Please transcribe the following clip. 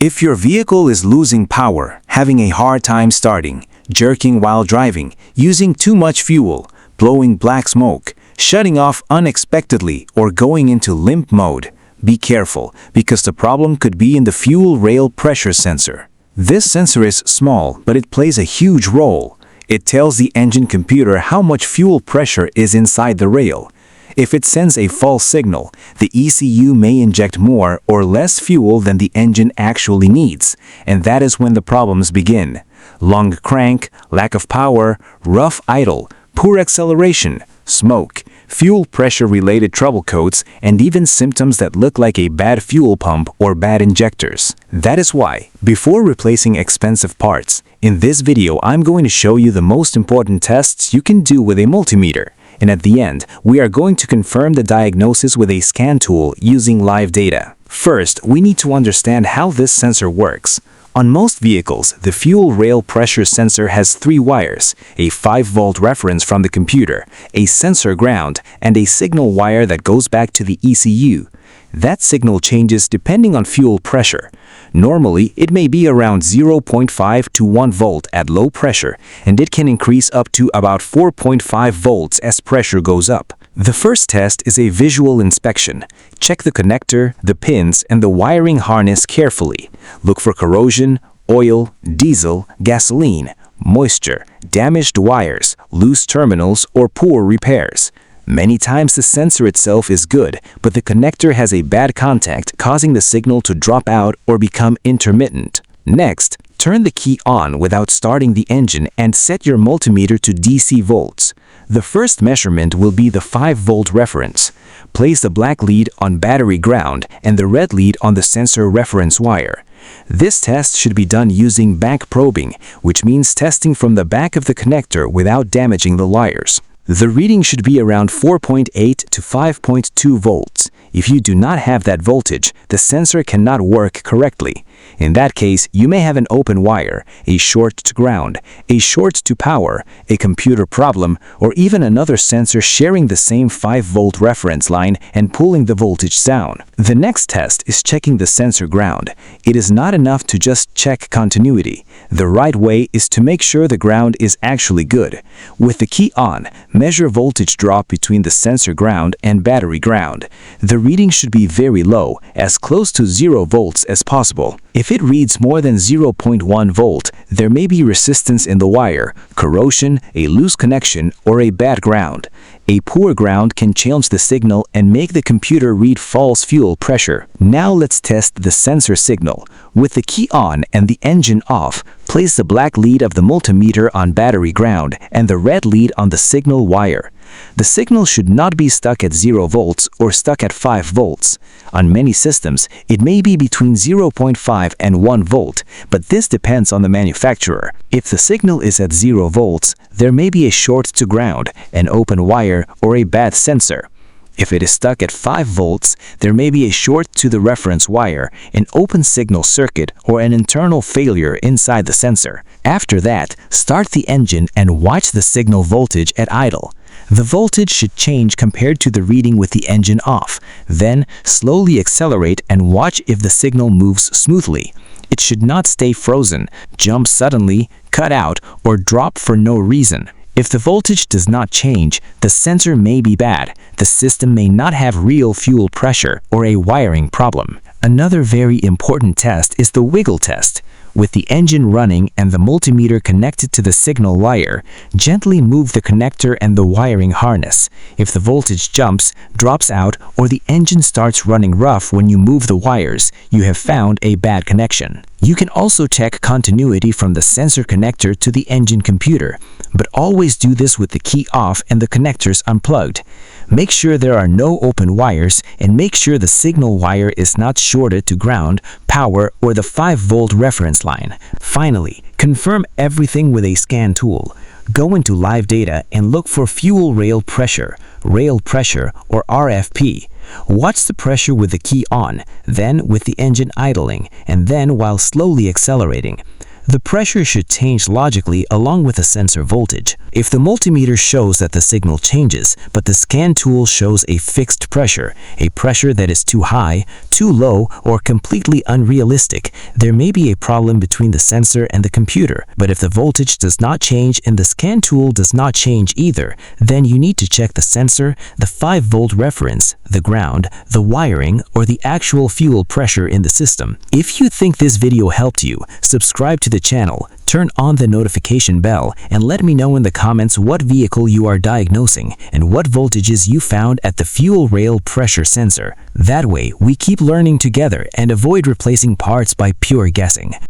If your vehicle is losing power, having a hard time starting, jerking while driving, using too much fuel, blowing black smoke, shutting off unexpectedly, or going into limp mode, be careful because the problem could be in the fuel rail pressure sensor. This sensor is small, but it plays a huge role. It tells the engine computer how much fuel pressure is inside the rail. If it sends a false signal, the ECU may inject more or less fuel than the engine actually needs, and that is when the problems begin. Long crank, lack of power, rough idle, poor acceleration, smoke, fuel pressure-related trouble codes, and even symptoms that look like a bad fuel pump or bad injectors. That is why, before replacing expensive parts, in this video I'm going to show you the most important tests you can do with a multimeter. And at the end, we are going to confirm the diagnosis with a scan tool using live data. First, we need to understand how this sensor works. On most vehicles, the fuel rail pressure sensor has 3 wires, a 5-volt reference from the computer, a sensor ground, and a signal wire that goes back to the ECU. That signal changes depending on fuel pressure. Normally, it may be around 0.5 to 1 volt at low pressure, and it can increase up to about 4.5 volts as pressure goes up. The first test is a visual inspection. Check the connector, the pins, and the wiring harness carefully. Look for corrosion, oil, diesel, gasoline, moisture, damaged wires, loose terminals, or poor repairs. Many times the sensor itself is good, but the connector has a bad contact causing the signal to drop out or become intermittent. Next, turn the key on without starting the engine and set your multimeter to DC volts. The first measurement will be the 5-volt reference. Place the black lead on battery ground and the red lead on the sensor reference wire. This test should be done using back probing, which means testing from the back of the connector without damaging the wires. The reading should be around 4.8 to 5.2 volts. If you do not have that voltage, the sensor cannot work correctly. In that case, you may have an open wire, a short to ground, a short to power, a computer problem, or even another sensor sharing the same 5-volt reference line and pulling the voltage down. The next test is checking the sensor ground. It is not enough to just check continuity. The right way is to make sure the ground is actually good. With the key on, measure voltage drop between the sensor ground and battery ground. The reading should be very low, as close to 0 volts as possible. If it reads more than 0.1 volt, there may be resistance in the wire, corrosion, a loose connection, or a bad ground. A poor ground can change the signal and make the computer read false fuel pressure. Now let's test the sensor signal. With the key on and the engine off, place the black lead of the multimeter on battery ground and the red lead on the signal wire. The signal should not be stuck at 0 volts or stuck at 5 volts. On many systems, it may be between 0.5 and 1 volt, but this depends on the manufacturer. If the signal is at 0 volts, there may be a short to ground, an open wire, or a bad sensor. If it is stuck at 5 volts, there may be a short to the reference wire, an open signal circuit, or an internal failure inside the sensor. After that, start the engine and watch the signal voltage at idle. The voltage should change compared to the reading with the engine off. Then, slowly accelerate and watch if the signal moves smoothly. It should not stay frozen, jump suddenly, cut out, or drop for no reason. If the voltage does not change, the sensor may be bad. The system may not have real fuel pressure or a wiring problem. Another very important test is the wiggle test. With the engine running and the multimeter connected to the signal wire, gently move the connector and the wiring harness. If the voltage jumps, drops out, or the engine starts running rough when you move the wires, you have found a bad connection. You can also check continuity from the sensor connector to the engine computer, but always do this with the key off and the connectors unplugged. Make sure there are no open wires and make sure the signal wire is not shorted to ground, power, or the 5-volt reference line. Finally, confirm everything with a scan tool. Go into live data and look for fuel rail pressure, or RFP. Watch the pressure with the key on, then with the engine idling, and then while slowly accelerating. The pressure should change logically along with the sensor voltage. If the multimeter shows that the signal changes, but the scan tool shows a fixed pressure, a pressure that is too high, too low, or completely unrealistic, there may be a problem between the sensor and the computer. But if the voltage does not change and the scan tool does not change either, then you need to check the sensor, the 5-volt reference, the ground, the wiring, or the actual fuel pressure in the system. If you think this video helped you, subscribe to the channel, turn on the notification bell, and let me know in the comments what vehicle you are diagnosing and what voltages you found at the fuel rail pressure sensor. That way, we keep learning together and avoid replacing parts by pure guessing.